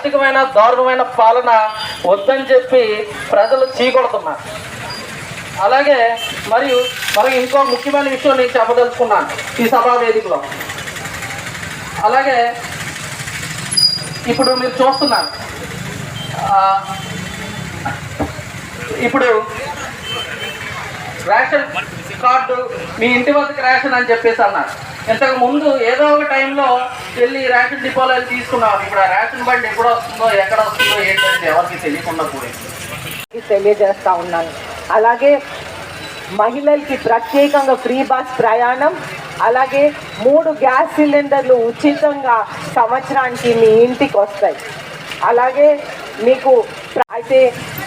దాష్టికమైన దారుణమైన పాలన వద్దని చెప్పి ప్రజలు చీకొడుతున్నారు. అలాగే మరియు ఇంకో ముఖ్యమైన విషయం నేను చెప్పదలుచుకున్నాను ఈ సభా వేదికలో. అలాగే ఇప్పుడు మీరు చూస్తున్నారు, ఇప్పుడు రేషన్ కార్డు మీ ఇంటి వద్దకు రేషన్ అని చెప్పేసి అన్నారు. ఇంతకు ముందు ఏదో ఒక టైంలో వెళ్ళి రేషన్ డిపోలో వెళ్ళి తీసుకున్నాం. ఇప్పుడు ఆ రేషన్ బండి ఎప్పుడు వస్తుందో ఎక్కడ వస్తుందో ఏంటంటే ఎవరికి తెలియకుండా పోయింది. తెలియజేస్తా ఉన్నాను. అలాగే మహిళలకి ప్రత్యేకంగా ఫ్రీ బస్ ప్రయాణం, అలాగే 3 గ్యాస్ సిలిండర్లు ఉచితంగా సంవత్సరానికి మీ ఇంటికి వస్తాయి. అలాగే మీకు అయితే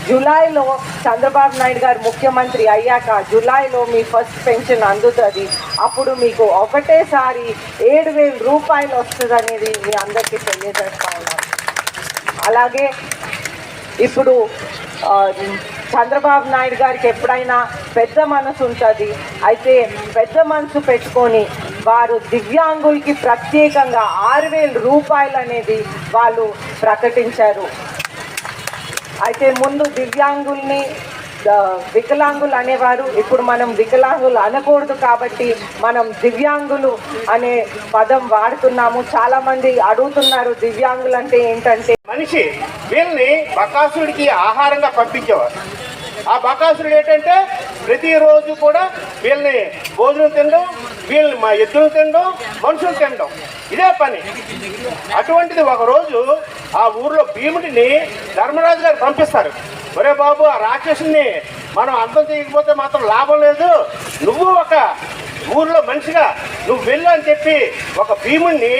జూలైలో చంద్రబాబు నాయుడు గారు ముఖ్యమంత్రి అయ్యాక జూలైలో మీ ఫస్ట్ పెన్షన్ అందుతుంది. అప్పుడు మీకు ఒకటేసారి 7,000 రూపాయలు వస్తుంది అనేది మీ అందరికీ తెలియజేస్తా ఉన్నాను. అలాగే ఇప్పుడు చంద్రబాబు నాయుడు గారికి ఎప్పుడైనా పెద్ద మనసు ఉంటుంది. అయితే పెద్ద మనసు పెట్టుకొని వారు దివ్యాంగులకి ప్రత్యేకంగా 6,000 రూపాయలు అనేది వాళ్ళు ప్రకటించారు. అయితే ముందు దివ్యాంగుల్ని వికలాంగులు అనేవారు, ఇప్పుడు మనం వికలాంగులు అనకూడదు కాబట్టి మనం దివ్యాంగులు అనే పదం వాడుతున్నాము. చాలా మంది అడుగుతున్నారు దివ్యాంగులు అంటే ఏంటంటే, మనిషి వీళ్ళని బకాసుడికి ఆహారంగా పంపించేవారు. ఆ బకాసురుడు ఏంటంటే ప్రతిరోజు కూడా వీళ్ళని భోజనం తినడం, వీళ్ళని మా ఎద్దులు తినడం, మనుషులు తినడం, ఇదే పని. అటువంటిది ఒకరోజు ఆ ఊర్లో భీముడిని ధర్మరాజు గారు పంపిస్తారు. ఒరే బాబు, ఆ రాక్షసుని మనం అర్థం చేయకపోతే మాత్రం లాభం లేదు, నువ్వు ఒక ఊర్లో మనిషిగా నువ్వు వెళ్ళు అని చెప్పి ఒక భీముడిని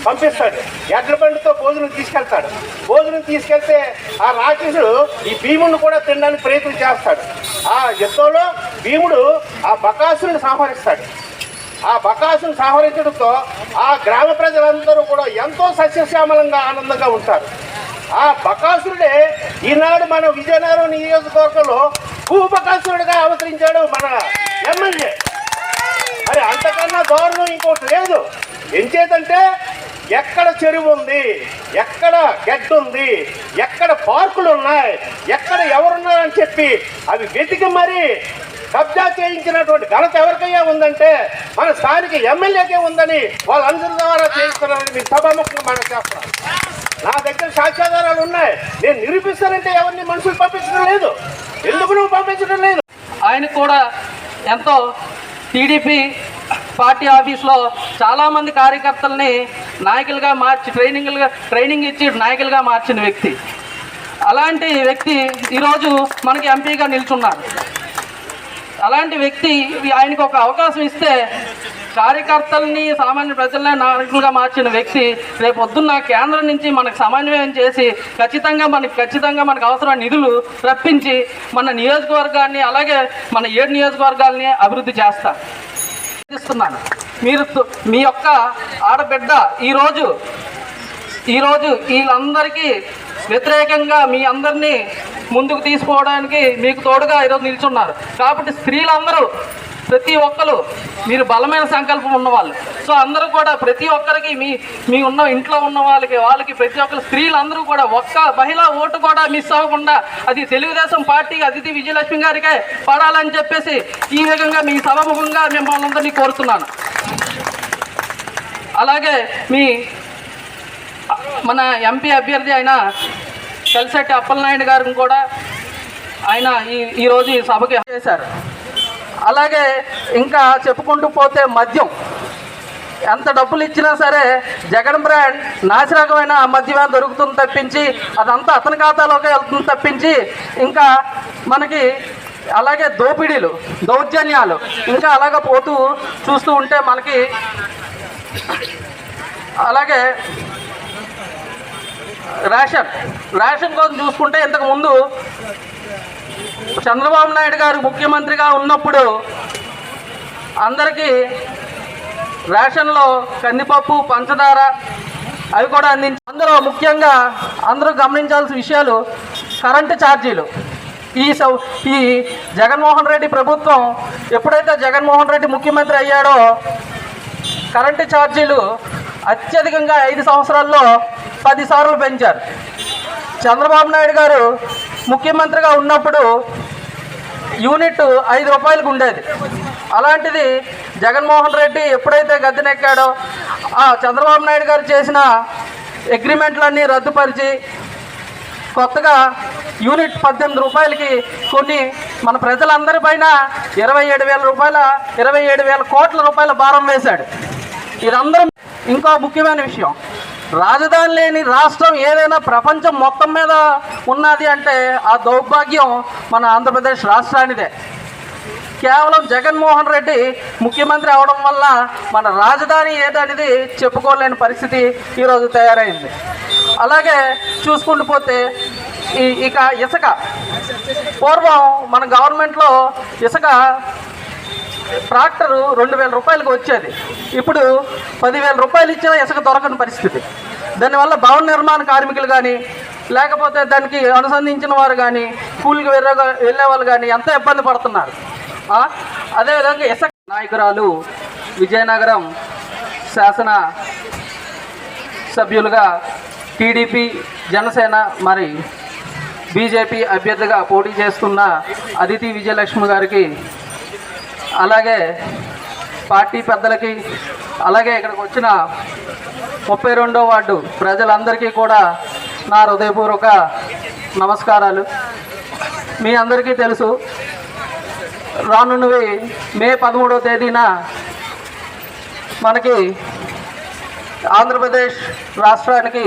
పంపిస్తాడు. ఎడ్ల బండితో భోజనం తీసుకెళ్తాడు. భోజనం తీసుకెళ్తే ఆ రాక్షసుడు ఈ భీముడిని కూడా తినడానికి ప్రయత్నం చేస్తాడు. ఆ యుద్ధంలో భీముడు ఆ బకాసురుని సంహరిస్తాడు. ఆ బకాసుని సంహరించడంతో ఆ గ్రామ ప్రజలందరూ కూడా ఎంతో సస్యశ్యామలంగా ఆనందంగా ఉంటారు. ఆ బకాసురుడే ఈనాడు మన విజయనగరం నియోజకవర్గంలో భూబకాసురుడిగా అవతరించాడు మన ఎమ్మెల్యే. మరి అంతకన్నా దారుణం ఇంకోటి లేదు. ఎంచేతంటే ఎక్కడ చెరువు ఉంది, ఎక్కడ గడ్డ ఉంది, ఎక్కడ పార్కులు ఉన్నాయి, ఎక్కడ ఎవరున్నారని చెప్పి అవి వెతికి మరి కబ్జా చేయించినటువంటి ఘనత ఎవరికయ్యా ఉందంటే మన స్థానిక ఎమ్మెల్యేకే ఉందని వాళ్ళందరి ద్వారా చేయిస్తున్నారని మీకు సభాముఖంగా మనం చేస్తున్నాం. నా దగ్గర సాక్ష్యాధారాలు ఉన్నాయి. నేను నిరూపిస్తానంటే ఎవరిని మనుషులు పంపించడం లేదు. ఎందుకు నువ్వు పంపించడం లేదు? ఆయన కూడా ఎంతో టీడీపీ పార్టీ ఆఫీస్లో చాలామంది కార్యకర్తల్ని నాయకులుగా మార్చి ట్రైనింగ్ ఇచ్చి నాయకులుగా మార్చిన వ్యక్తి. అలాంటి వ్యక్తి ఈరోజు మనకి ఎంపీగా నిల్చున్నారు. అలాంటి వ్యక్తి ఆయనకు ఒక అవకాశం ఇస్తే కార్యకర్తల్ని సామాన్య ప్రజల్ని నాయకులుగా మార్చిన వ్యక్తి రేపు పొద్దున్న కేంద్రం నుంచి మనకు సమన్వయం చేసి ఖచ్చితంగా మనకు అవసరమైన నిధులు రప్పించి మన నియోజకవర్గాన్ని అలాగే మన 7 నియోజకవర్గాల్ని అభివృద్ధి చేస్తున్నాను. మీరు మీ యొక్క ఆడబిడ్డ ఈరోజు వీళ్ళందరికీ వ్యతిరేకంగా మీ అందరినీ ముందుకు తీసుకోవడానికి మీకు తోడుగా ఈరోజు నిల్చున్నారు. కాబట్టి స్త్రీలందరూ ప్రతి ఒక్కరు మీరు బలమైన సంకల్పం ఉన్నవాళ్ళు. సో అందరూ కూడా ప్రతి ఒక్కరికి మీ ఉన్న ఇంట్లో ఉన్న వాళ్ళకి ప్రతి ఒక్కరు స్త్రీలందరూ కూడా ఒక్క మహిళా ఓటు కూడా మిస్ అవ్వకుండా అది తెలుగుదేశం పార్టీ అతిథి విజయలక్ష్మి గారికే పడాలని చెప్పేసి ఈ విధంగా మీ సభాముఖంగా మిమ్మల్ని అందరినీ కోరుతున్నాను. అలాగే మన ఎంపీ అభ్యర్థి అయిన కలిశెట్టి అప్పలనాయుడు గారిని కూడా ఆయన ఈరోజు ఈ సభకి చేశారు. అలాగే ఇంకా చెప్పుకుంటూ పోతే మద్యం ఎంత డబ్బులు ఇచ్చినా సరే జగన్ బ్రాండ్ నాసిరకమైన మద్యమే దొరుకుతుంది తప్పించి అదంతా అతని ఖాతాలోకి వెళ్తుంది తప్పించి ఇంకా మనకి అలాగే దోపిడీలు దౌర్జన్యాలు ఇంకా అలాగే పోతూ చూస్తూ ఉంటే మనకి అలాగే రేషన్ కోసం చూసుకుంటే ఇంతకుముందు చంద్రబాబు నాయుడు గారు ముఖ్యమంత్రిగా ఉన్నప్పుడు అందరికీ రేషన్లో కందిపప్పు పంచదార అవి కూడా అందించి ముఖ్యంగా అందరూ గమనించాల్సిన విషయాలు కరెంటు ఛార్జీలు. ఈ జగన్మోహన్ రెడ్డి ప్రభుత్వం ఎప్పుడైతే జగన్మోహన్ రెడ్డి ముఖ్యమంత్రి అయ్యాడో కరెంటు ఛార్జీలు అత్యధికంగా 5 సంవత్సరాల్లో 10 సార్లు పెంచారు. చంద్రబాబు నాయుడు గారు ముఖ్యమంత్రిగా ఉన్నప్పుడు యూనిట్ 5 రూపాయలకు ఉండేది. అలాంటిది జగన్మోహన్ రెడ్డి ఎప్పుడైతే గద్దెనెక్కాడో ఆ చంద్రబాబు నాయుడు గారు చేసిన అగ్రిమెంట్లన్నీ రద్దుపరిచి కొత్తగా యూనిట్ 18 రూపాయలకి కొన్ని మన ప్రజలందరి పైన 27,000 కోట్ల రూపాయల భారం వేశాడు. ఇదందరూ ఇంకో ముఖ్యమైన విషయం, రాజధాని లేని రాష్ట్రం ఏదైనా ప్రపంచం మొత్తం మీద ఉన్నది అంటే ఆ దౌర్భాగ్యం మన ఆంధ్రప్రదేశ్ రాష్ట్రానిదే. కేవలం జగన్మోహన్ రెడ్డి ముఖ్యమంత్రి అవడం వల్ల మన రాజధాని ఏదనేది చెప్పుకోలేని పరిస్థితి ఈరోజు తయారైంది. అలాగే చూసుకుంటూ పోతే ఇక ఇసుక, పూర్వం మన గవర్నమెంట్లో ఇసుక ట్రాక్టరు 2,000 రూపాయలకు వచ్చేది. ఇప్పుడు 10,000 రూపాయలు ఇచ్చినా ఇసుక దొరకని పరిస్థితి. దానివల్ల భవన నిర్మాణ కార్మికులు కానీ లేకపోతే దానికి అనుసంధించిన వారు కానీ కూలికి వెళ్ళే వాళ్ళు కానీ ఎంతో ఇబ్బంది పడుతున్నారు. అదేవిధంగా ఇసుక నాయకురాలు విజయనగరం శాసన సభ్యులుగా టీడీపీ, జనసేన మరి బీజేపీ అభ్యర్థిగా పోటీ చేస్తున్న అదితి విజయలక్ష్మి గారికి, అలాగే పార్టీ పెద్దలకి, అలాగే ఇక్కడికి వచ్చిన 32వ వార్డు ప్రజలందరికీ కూడా నా హృదయపూర్వక నమస్కారాలు. మీ అందరికీ తెలుసు, రానున్నవి మే 13వ తేదీన మనకి ఆంధ్రప్రదేశ్ రాష్ట్రానికి